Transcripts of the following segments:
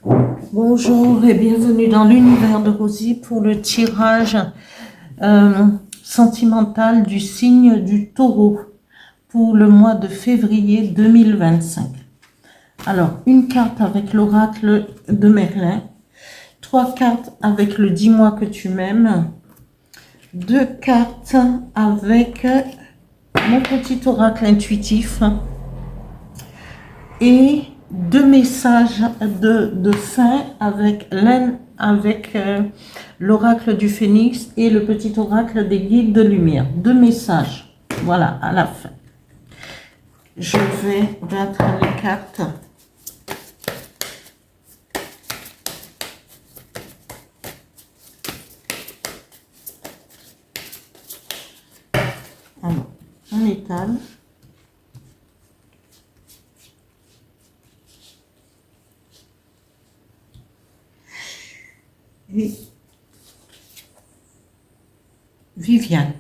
Bonjour et bienvenue dans l'univers de Rosie pour le tirage sentimental du signe du Taureau pour le mois de février 2025. Alors, une carte avec l'oracle de Merlin, 3 cartes avec le dis-moi que tu m'aimes, 2 cartes avec mon petit oracle intuitif et 2 messages de fin avec l'oracle du phénix et le petit oracle des guides de lumière. 2 messages, voilà, à la fin. Je vais mettre les cartes. Alors, on étale. Et Viviane,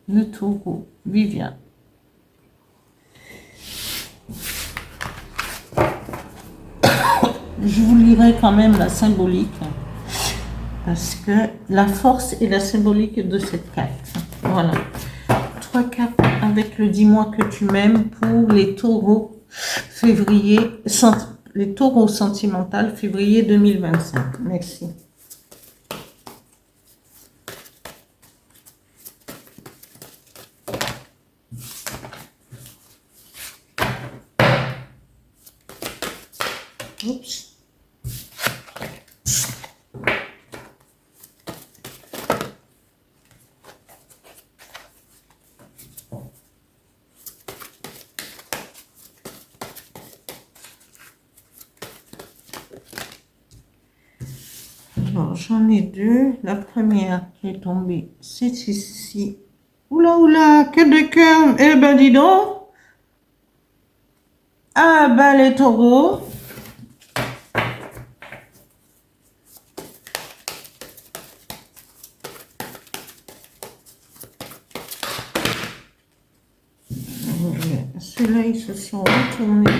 le taureau, Viviane. Je vous lirai quand même la symbolique, parce que la force et la symbolique de cette carte. Voilà. 3 cartes avec le dis-moi que tu m'aimes pour les taureaux les taureaux sentimentaux février 2025. Merci. Oups. Alors, j'en ai 2. La première qui est tombée, c'est ici. Oula, oula, que de cœur. Eh ben, dis donc. Ah, ben, les taureaux. Ceux-là, ils se sont retournés.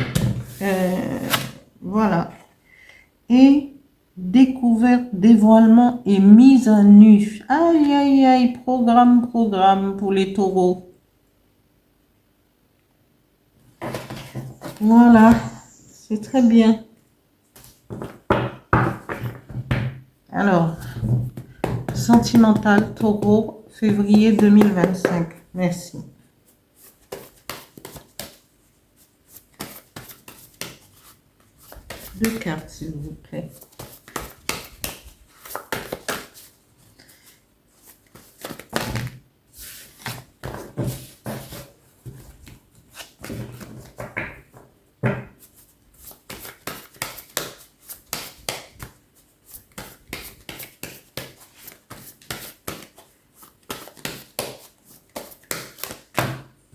Voilà. Et découverte, dévoilement et mise à nu. Aïe, aïe, aïe, programme pour les taureaux. Voilà, c'est très bien. Alors, sentimental, taureau, février 2025. Merci. Deux cartes, s'il vous plaît.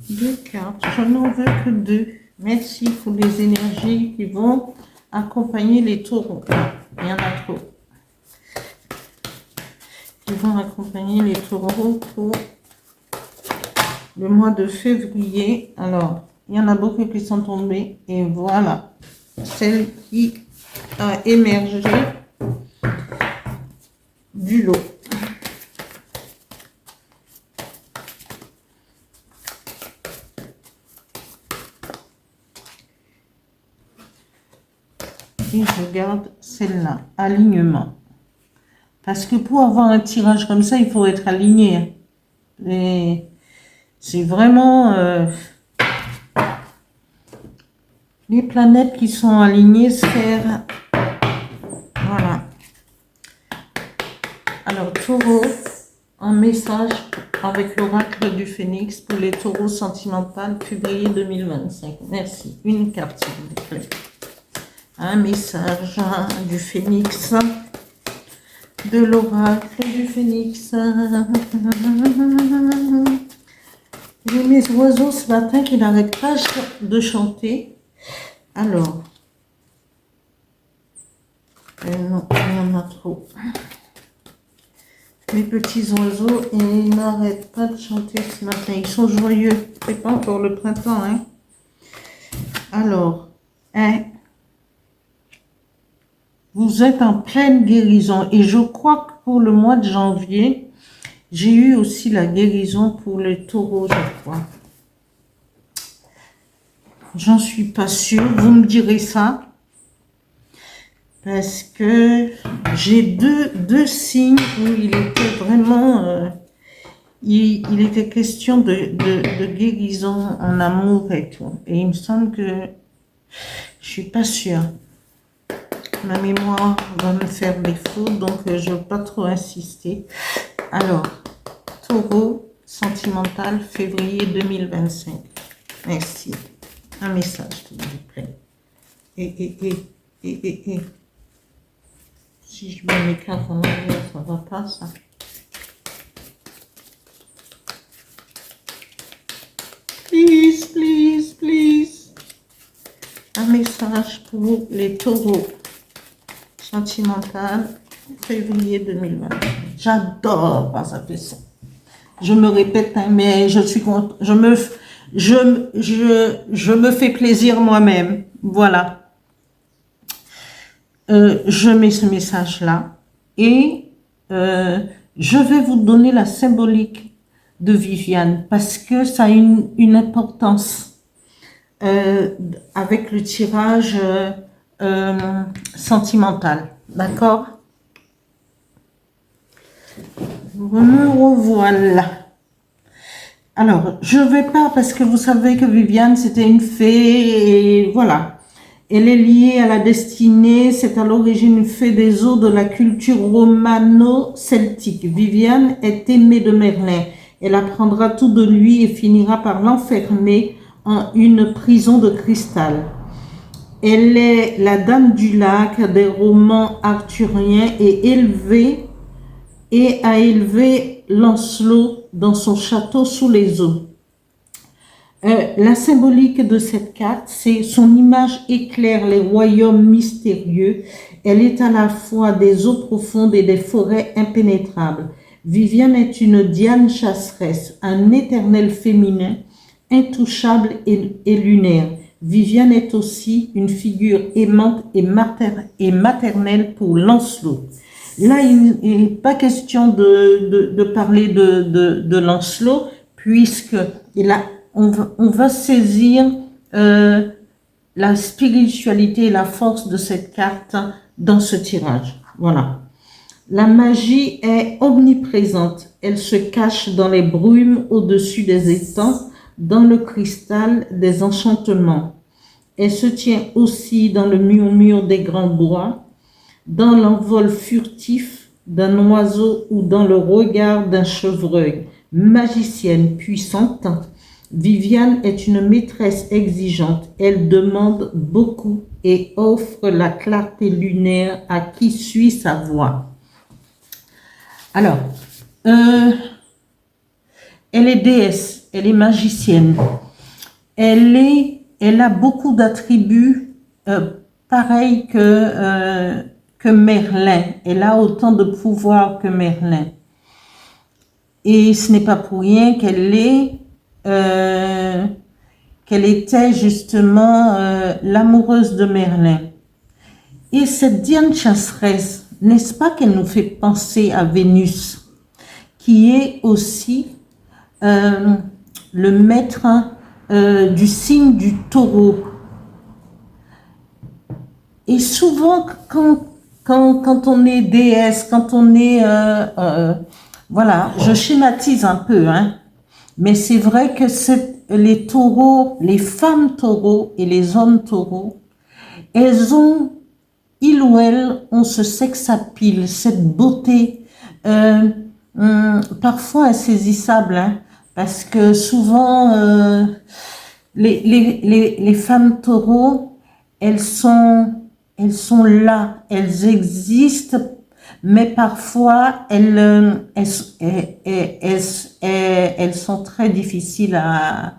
Deux cartes, je n'en veux que 2. Merci pour les énergies qui vont accompagner les taureaux. Il y en a trop. Qui vont accompagner les taureaux pour le mois de février. Alors, il y en a beaucoup qui sont tombés. Et voilà, celle qui a émergé du lot. Et je garde celle-là, alignement. Parce que pour avoir un tirage comme ça, il faut être aligné. Et c'est vraiment les planètes qui sont alignées, sphères. Voilà. Alors, taureau, un message avec l'oracle du phénix pour les taureaux sentimentaux, février 2025. Merci. Une carte, s'il vous plaît. Un message du phénix, de l'oracle du phénix. J'ai mes oiseaux ce matin qui n'arrêtent pas de chanter. Alors, non, il y en a trop. Mes petits oiseaux, ils n'arrêtent pas de chanter ce matin. Ils sont joyeux. C'est pas encore le printemps, hein. Alors, 1, vous êtes en pleine guérison. Et je crois que pour le mois de janvier, j'ai eu aussi la guérison pour les taureaux, je crois. J'en suis pas sûre, vous me direz ça. Parce que j'ai deux signes où il était vraiment... il était question de guérison en amour et tout. Et il me semble que je suis pas sûre. Ma mémoire va me faire défaut, donc je ne veux pas trop insister. Alors, Taureau, sentimental, février 2025. Merci. Un message, s'il vous plaît. Et. Si je mets mes cartes en arrière, ça va pas, ça. Please, please, please. Un message pour les taureaux. Sentimental, février 2020. J'adore quand ça fait ça. Je me répète, hein, mais je suis contente. Je me fais plaisir moi-même. Voilà. Je mets ce message-là et je vais vous donner la symbolique de Viviane parce que ça a une importance avec le tirage sentimental. D'accord? Me revoilà. Alors, je vais pas parce que vous savez que Viviane c'était une fée et voilà. Elle est liée à la destinée, c'est à l'origine une fée des eaux de la culture romano-celtique. Viviane est aimée de Merlin. Elle apprendra tout de lui et finira par l'enfermer en une prison de cristal. Elle est la dame du lac des romans arthuriens et a élevé Lancelot dans son château sous les eaux. La symbolique de cette carte, c'est son image éclaire les royaumes mystérieux. Elle est à la fois des eaux profondes et des forêts impénétrables. Viviane est une Diane chasseresse, un éternel féminin, intouchable et lunaire. Viviane est aussi une figure aimante et maternelle pour Lancelot. Là, il n'est pas question de parler de Lancelot, puisque on va saisir la spiritualité et la force de cette carte dans ce tirage. Voilà. La magie est omniprésente. Elle se cache dans les brumes au-dessus des étangs, dans le cristal des enchantements. Elle se tient aussi dans le murmure des grands bois, dans l'envol furtif d'un oiseau ou dans le regard d'un chevreuil. Magicienne puissante, Viviane est une maîtresse exigeante. Elle demande beaucoup et offre la clarté lunaire à qui suit sa voie. Alors, elle est déesse, elle est magicienne. Elle a beaucoup d'attributs pareils que Merlin. Elle a autant de pouvoir que Merlin. Et ce n'est pas pour rien qu'elle était justement l'amoureuse de Merlin. Et cette Diane chasseresse, n'est-ce pas qu'elle nous fait penser à Vénus, qui est aussi le maître du signe du taureau. Et souvent, quand on est déesse, quand on est... voilà, je schématise un peu, hein, mais c'est vrai que les taureaux, les femmes taureaux et les hommes taureaux, ils ou elles ont ce sex appeal, cette beauté parfois insaisissable, hein, parce que souvent les femmes taureaux, elles sont là, elles existent, mais parfois elles sont très difficiles à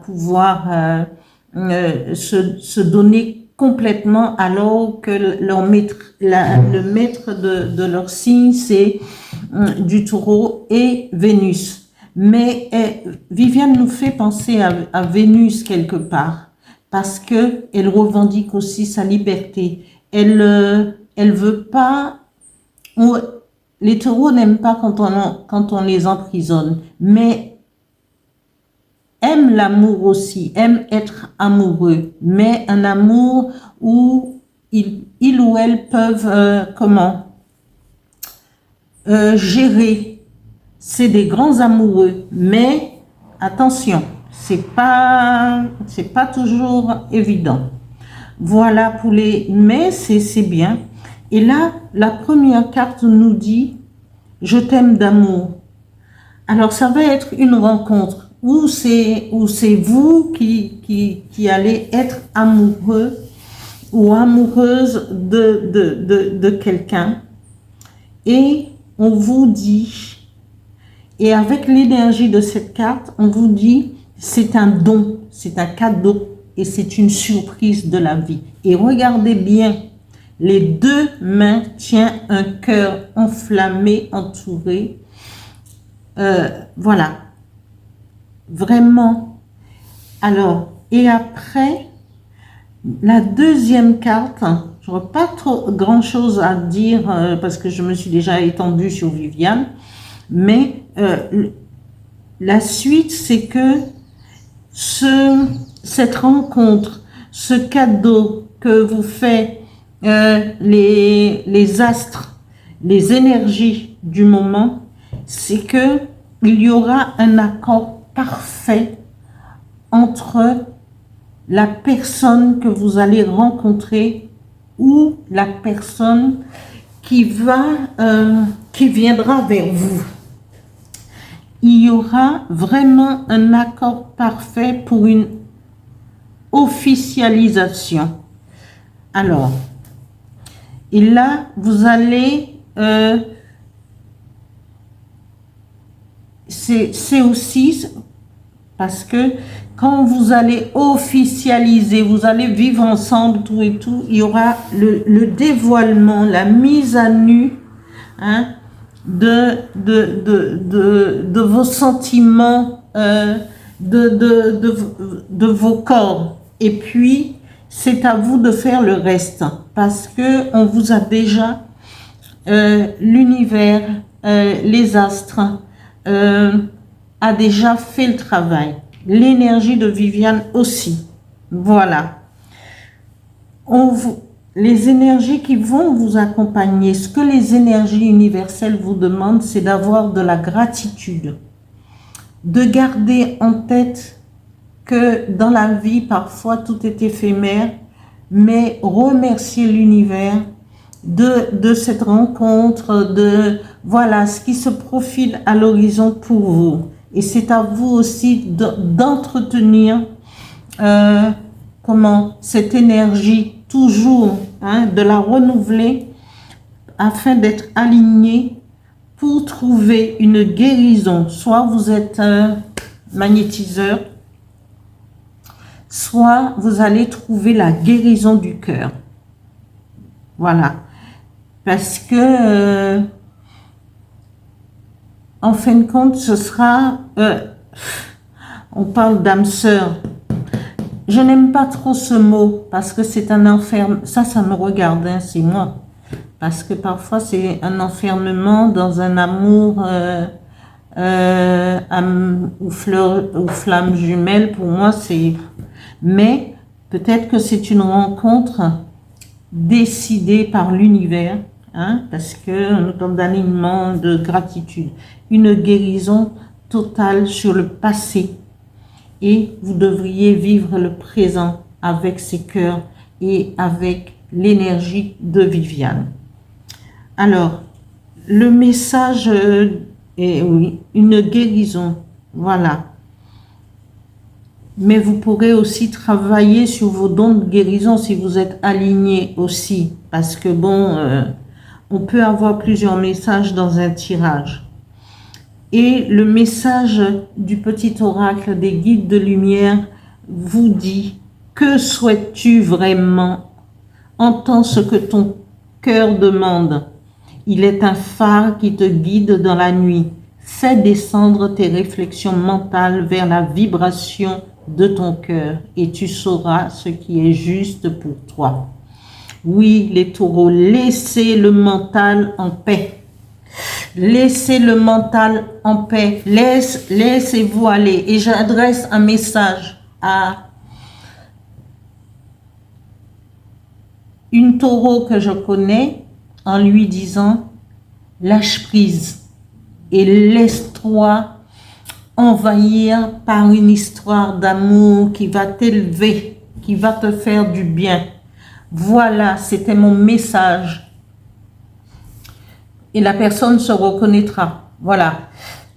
pouvoir se donner complètement, alors que le maître de leur signe, c'est du taureau et Vénus. Mais Viviane nous fait penser à Vénus quelque part, parce que elle revendique aussi sa liberté. Elle elle veut pas, les taureaux n'aiment pas quand on les emprisonne, mais aiment l'amour aussi, aiment être amoureux, mais un amour où ils ou elles peuvent, gérer. C'est des grands amoureux, mais attention, c'est pas toujours évident. Voilà pour les, mais c'est bien. Et là, la première carte nous dit, je t'aime d'amour. Alors, ça va être une rencontre où c'est vous qui allez être amoureux ou amoureuse de quelqu'un. Et on vous dit, et avec l'énergie de cette carte, on vous dit, c'est un don, c'est un cadeau et c'est une surprise de la vie. Et regardez bien, les deux mains tiennent un cœur enflammé, entouré. Voilà, vraiment. Alors, et après, la deuxième carte, je n'aurai pas trop grand chose à dire parce que je me suis déjà étendue sur Viviane, mais la suite, c'est que cette rencontre, ce cadeau que vous fait les astres, les énergies du moment, c'est que il y aura un accord parfait entre la personne que vous allez rencontrer ou la personne qui viendra vers vous. Il y aura vraiment un accord parfait pour une officialisation. Alors, et là, vous allez... c'est aussi parce que quand vous allez officialiser, vous allez vivre ensemble, tout et tout, il y aura le dévoilement, la mise à nu, hein, de vos sentiments, de vos corps. Et puis, c'est à vous de faire le reste, parce que on vous a déjà, l'univers, les astres, a déjà fait le travail. L'énergie de Viviane aussi. Voilà. Les énergies qui vont vous accompagner, ce que les énergies universelles vous demandent, c'est d'avoir de la gratitude. De garder en tête que dans la vie, parfois, tout est éphémère, mais remercier l'univers de cette rencontre, de voilà ce qui se profile à l'horizon pour vous. Et c'est à vous aussi d'entretenir cette énergie toujours, hein, de la renouveler afin d'être aligné pour trouver une guérison. Soit vous êtes un magnétiseur, soit vous allez trouver la guérison du cœur. Voilà. Parce que, en fin de compte, ce sera... on parle d'âme sœur. Je n'aime pas trop ce mot parce que c'est un enfermement. Ça me regarde, hein, c'est moi. Parce que parfois, c'est un enfermement dans un amour ou flamme jumelle. Pour moi, c'est... Mais peut-être que c'est une rencontre décidée par l'univers, hein, parce que nous sommes d'alignement, de gratitude. Une guérison totale sur le passé. Et vous devriez vivre le présent avec ces cœurs et avec l'énergie de Viviane. Alors, le message est, oui, une guérison, voilà. Mais vous pourrez aussi travailler sur vos dons de guérison si vous êtes aligné aussi. Parce que bon, on peut avoir plusieurs messages dans un tirage. Et le message du petit oracle des guides de lumière vous dit: que souhaites-tu vraiment? Entends ce que ton cœur demande. Il est un phare qui te guide dans la nuit. Fais descendre tes réflexions mentales vers la vibration de ton cœur et tu sauras ce qui est juste pour toi. Oui, les taureaux, laissez le mental en paix. Laissez le mental en paix. Laissez-vous aller. Et j'adresse un message à une taureau que je connais en lui disant, lâche prise et laisse-toi envahir par une histoire d'amour qui va t'élever, qui va te faire du bien. Voilà, c'était mon message. Et la personne se reconnaîtra. Voilà.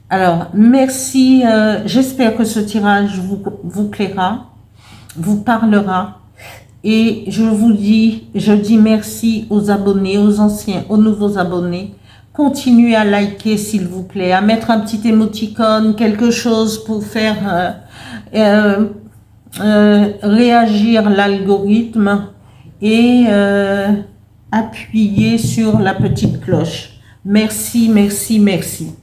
Alors, merci. J'espère que ce tirage vous plaira, vous parlera. Et je dis merci aux abonnés, aux anciens, aux nouveaux abonnés. Continuez à liker, s'il vous plaît, à mettre un petit émoticône, quelque chose pour faire réagir l'algorithme et appuyer sur la petite cloche. Merci, merci, merci.